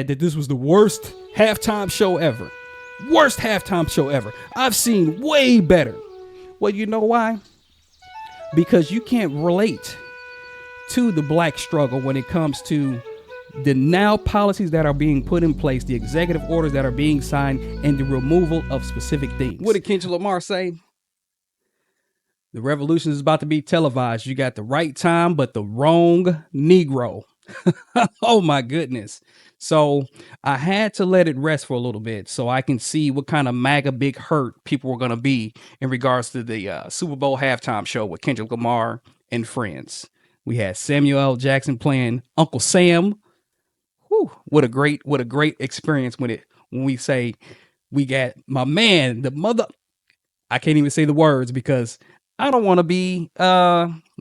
that this was the worst halftime show ever. Worst halftime show ever. I've seen way better. Well, you know why? Because you can't relate to the black struggle when it comes to the now policies that are being put in place, the executive orders that are being signed, and the removal of specific things. What did Kendrick Lamar say? The revolution is about to be televised. You got the right time, but the wrong Negro. Oh my goodness. So I had to let it rest for a little bit so I can see what kind of Maga big hurt people were going to be in regards to the Super Bowl halftime show with Kendrick Lamar and friends. We had Samuel L. Jackson playing Uncle Sam. Whew, what a great experience when we say we got my man, the mother. I can't even say the words because I don't want to be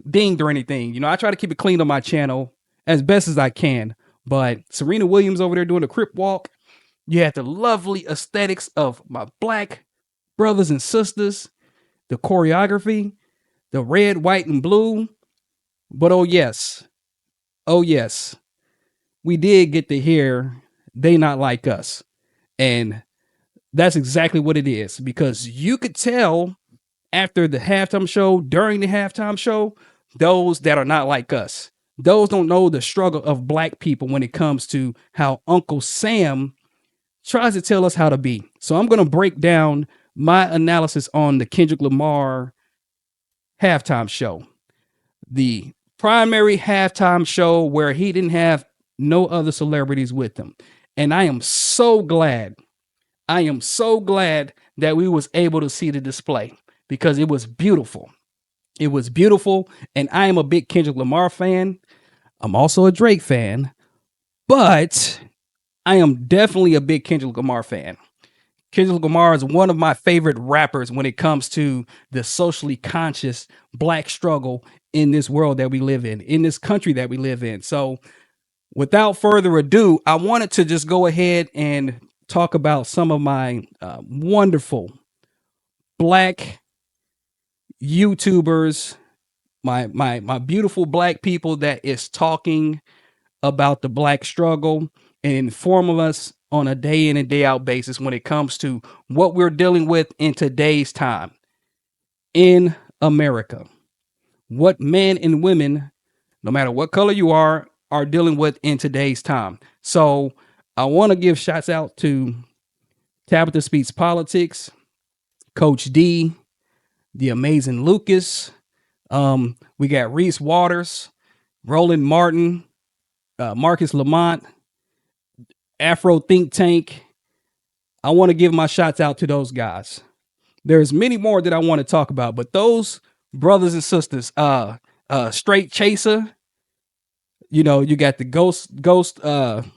dinged or anything. You know, I try to keep it clean on my channel as best as I can. But Serena Williams over there doing the crip walk. You had the lovely aesthetics of my black brothers and sisters, the choreography, the red, white, and blue. But oh yes, we did get to hear They Not Like Us. And that's exactly what it is, because you could tell after the halftime show, during the halftime show, those that are not like us, those don't know the struggle of black people when it comes to how Uncle Sam tries to tell us how to be. So I'm going to break down my analysis on the Kendrick Lamar halftime show. The primary halftime show where he didn't have no other celebrities with him. And I am so glad that we was able to see the display because it was beautiful. It was beautiful. And I am a big Kendrick Lamar fan. I'm also a Drake fan, but I am definitely a big Kendrick Lamar fan. Kendrick Lamar is one of my favorite rappers when it comes to the socially conscious black struggle in this world that we live in this country that we live in. So without further ado, I wanted to just go ahead and talk about some of my wonderful black YouTubers, my beautiful black people that is talking about the black struggle and informing us on a day in and day out basis when it comes to what we're dealing with in today's time in America. What men and women, no matter what color you are dealing with in today's time. So I want to give shouts out to Tabitha Speaks Politics, Coach D, the amazing Lucas. We got Reese Waters, Roland Martin, Marcus Lamont, Afro Think Tank. I want to give my shouts out to those guys. There's many more that I want to talk about, but those brothers and sisters, Straight Chaser, you know, you got the Ghost podcast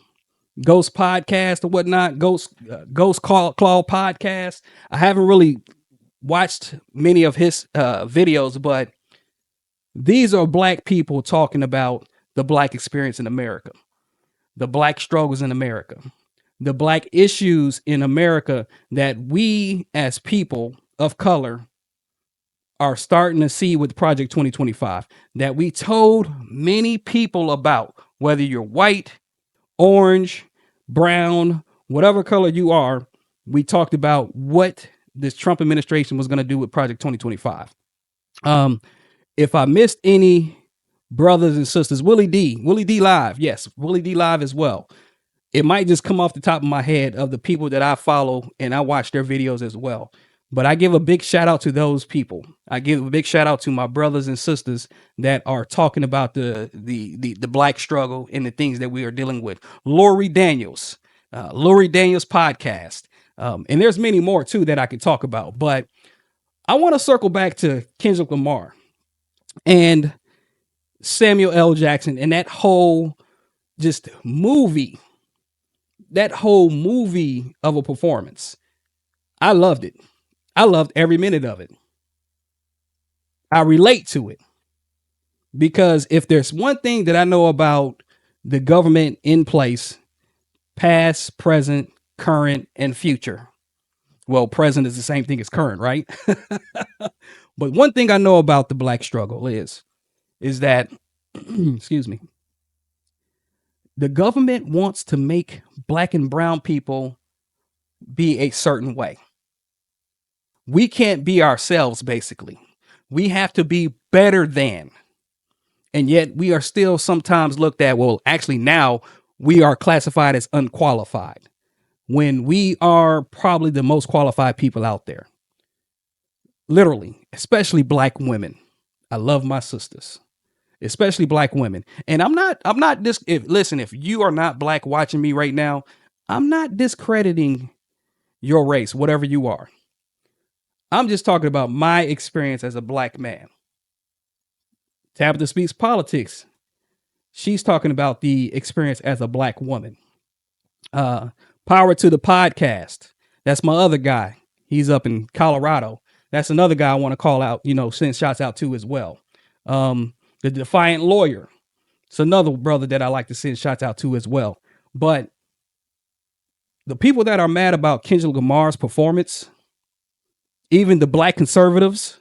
or whatnot, Ghost Claw podcast. I haven't really watched many of his videos, but these are black people talking about the black experience in America, the black struggles in America, the black issues in America that we as people of color are starting to see with Project 2025, that we told many people about, whether you're white, orange, brown, whatever color you are. We talked about what this Trump administration was going to do with Project 2025. If I missed any brothers and sisters, Willie D Live. Yes, Willie D Live as well. It might just come off the top of my head of the people that I follow and I watch their videos as well. But I give a big shout out to those people. I give a big shout out to my brothers and sisters that are talking about the black struggle and the things that we are dealing with. Lori Daniels podcast. And there's many more too that I could talk about, but I want to circle back to Kendrick Lamar and Samuel L. Jackson and that whole movie of a performance. I loved it. I loved every minute of it. I relate to it because if there's one thing that I know about the government in place, past, present, current, and future. Well, present is the same thing as current, right? But one thing I know about the black struggle is that, excuse me, The government wants to make black and brown people be a certain way. We can't be ourselves, basically. We have to be better than. And yet we are still sometimes looked at, well, actually, now we are classified as unqualified when we are probably the most qualified people out there. Literally, especially black women. I love my sisters, especially black women. And I'm not this if listen, if you are not black watching me right now, I'm not discrediting your race, whatever you are. I'm just talking about my experience as a black man. Tabitha speaks politics. She's talking about the experience as a black woman. Uh, Power to the podcast. That's my other guy. He's up in Colorado. That's another guy I want to call out, send shots out to as well. The Defiant Lawyer. It's another brother that I like to send shots out to as well. But the people that are mad about Kendrick Lamar's performance, even the black conservatives,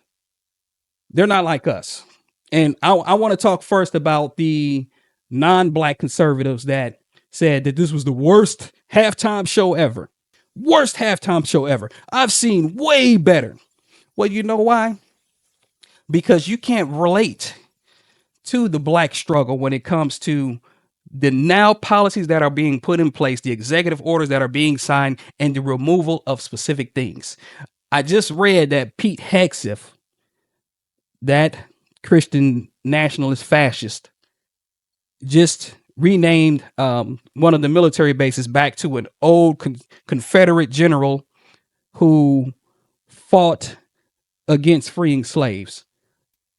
they're not like us. And I want to talk first about the non-black conservatives that said that this was the worst halftime show ever. Worst halftime show ever. I've seen way better. Well, you know why? Because you can't relate to the black struggle when it comes to the now policies that are being put in place, the executive orders that are being signed, and the removal of specific things. I just read that Pete Hegseth, that Christian nationalist fascist, just renamed one of the military bases back to an old Confederate general who fought against freeing slaves,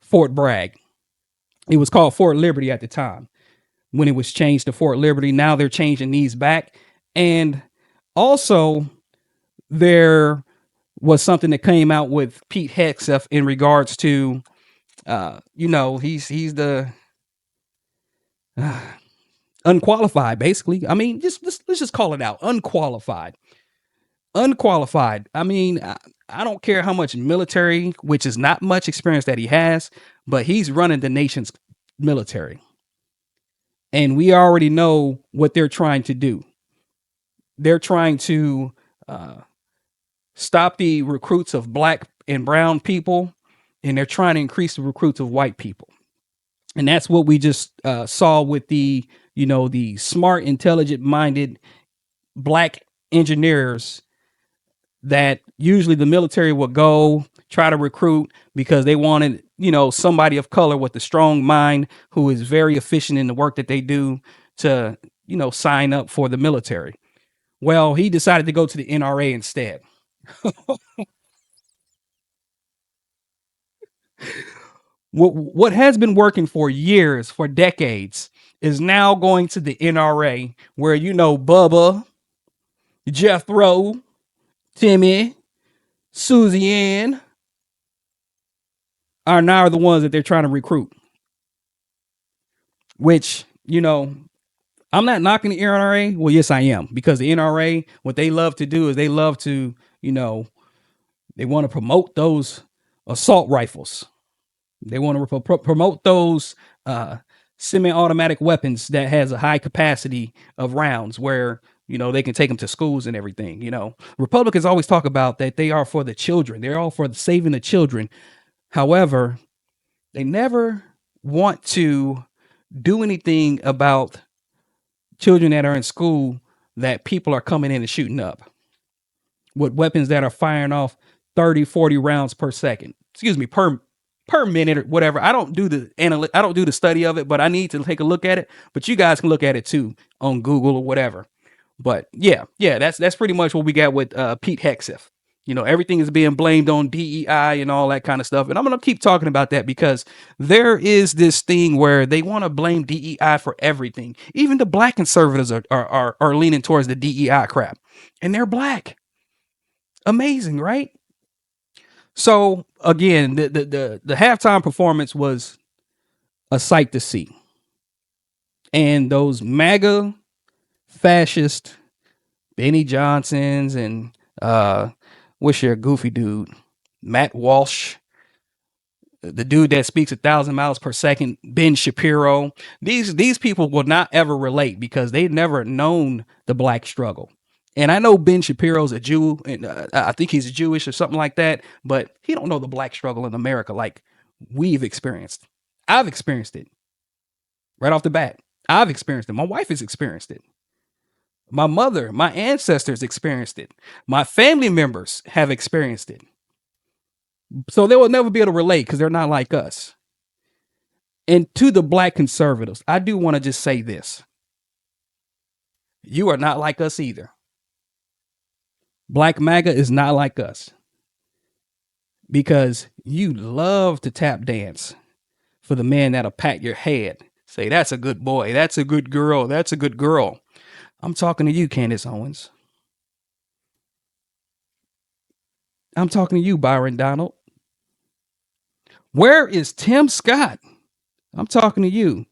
Fort Bragg. It was called Fort Liberty at the time when it was changed to Fort Liberty. Now they're changing these back. And also there was something that came out with Pete Hegseth in regards to, he's the unqualified, basically. I mean, let's just call it out. Unqualified. I mean, I don't care how much military, which is not much experience that he has, but he's running the nation's military. And we already know what they're trying to do. They're trying to stop the recruits of black and brown people, and they're trying to increase the recruits of white people. And that's what we just saw with the smart, intelligent minded black engineers that usually the military would go try to recruit because they wanted, somebody of color with a strong mind who is very efficient in the work that they do to, sign up for the military. Well, he decided to go to the NRA instead. What has been working for years, for decades, is now going to the NRA, where Bubba, Jethro, Timmy, Susie Ann are now the ones that they're trying to recruit. Which, I'm not knocking the NRA. Well, yes, I am, because the NRA, what they love to do is they love to, they want to promote those assault rifles. They want to promote those semi-automatic weapons that has a high capacity of rounds where, they can take them to schools and everything. Republicans always talk about that they are for the children. They're all for saving the children. However, they never want to do anything about children that are in school that people are coming in and shooting up with weapons that are firing off 30, 40 rounds per second. Excuse me, per minute or whatever. I don't do the study of it, but I need to take a look at it. But you guys can look at it too on Google or whatever. But yeah, that's pretty much what we got with Pete Hegseth. Everything is being blamed on DEI and all that kind of stuff. And I'm going to keep talking about that because there is this thing where they want to blame DEI for everything. Even the black conservatives are leaning towards the DEI crap, and they're black. Amazing, right? So again, the halftime performance was a sight to see. And those MAGA fascist Benny Johnsons and what's your goofy dude, Matt Walsh, the dude that speaks 1,000 miles per second, Ben Shapiro. These people will not ever relate because they've never known the black struggle. And I know Ben Shapiro's a Jew, and I think he's Jewish or something like that, but he don't know the black struggle in America like we've experienced. I've experienced it right off the bat. I've experienced it. My wife has experienced it. My mother, my ancestors experienced it. My family members have experienced it. So they will never be able to relate because they're not like us. And to the black conservatives, I do want to just say this. You are not like us either. Black Maga is not like us. Because you love to tap dance for the man that'll pat your head. Say, that's a good boy. That's a good girl. That's a good girl. I'm talking to you, Candace Owens. I'm talking to you, Byron Donald. Where is Tim Scott? I'm talking to you.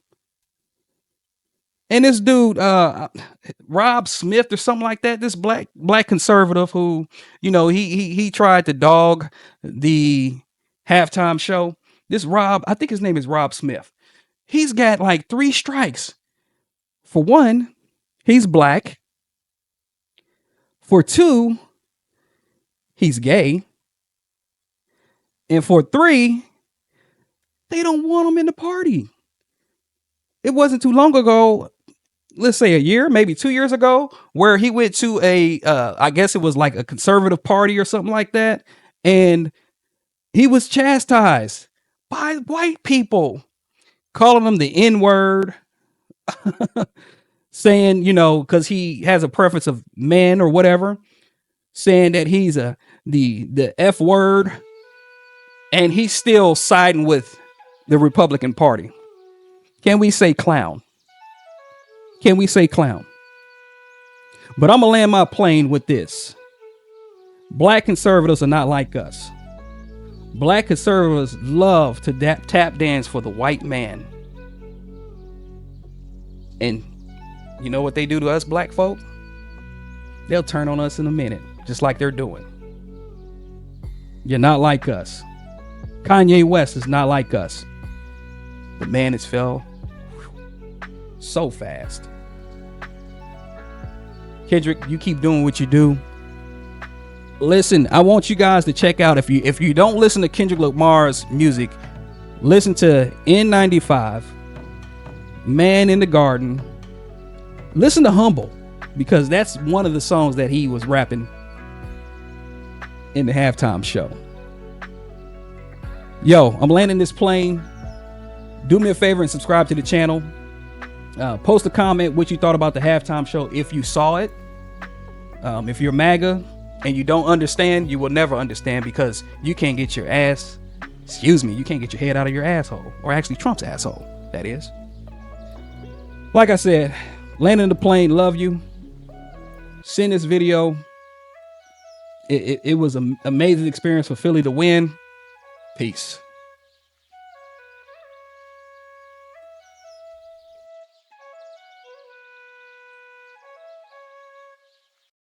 And this dude, Rob Smith or something like that, this black conservative who, he tried to dog the halftime show. This Rob, I think his name is Rob Smith. He's got like 3 strikes. For one, he's black. For 2, he's gay. And for 3, they don't want him in the party. It wasn't too long ago, let's say a year, maybe 2 years ago, where he went to I guess it was like a conservative party or something like that. And he was chastised by white people, calling him the N-word, saying, because he has a preference of men or whatever, saying that he's the F word, and he's still siding with the Republican Party. Can we say clown? Can we say clown? But I'm going to land my plane with this. Black conservatives are not like us. Black conservatives love to tap dance for the white man. And you know what they do to us black folk? They'll turn on us in a minute, just like they're doing. You're not like us. Kanye West is not like us. The man has fell so fast. Kendrick, you keep doing what you do. Listen, I want you guys to check out, if you don't listen to Kendrick Lamar's music, listen to N95, Man in the Garden. Listen to Humble, because that's one of the songs that he was rapping in the halftime show. Yo, I'm landing this plane. Do me a favor and subscribe to the channel. Post a comment what you thought about the halftime show if you saw it. If you're MAGA and you don't understand, you will never understand, because you can't get your ass, you can't get your head out of your asshole. Or actually Trump's asshole, that is. Like I said, landing the plane, love you. Send this video. It was an amazing experience for Philly to win. Peace.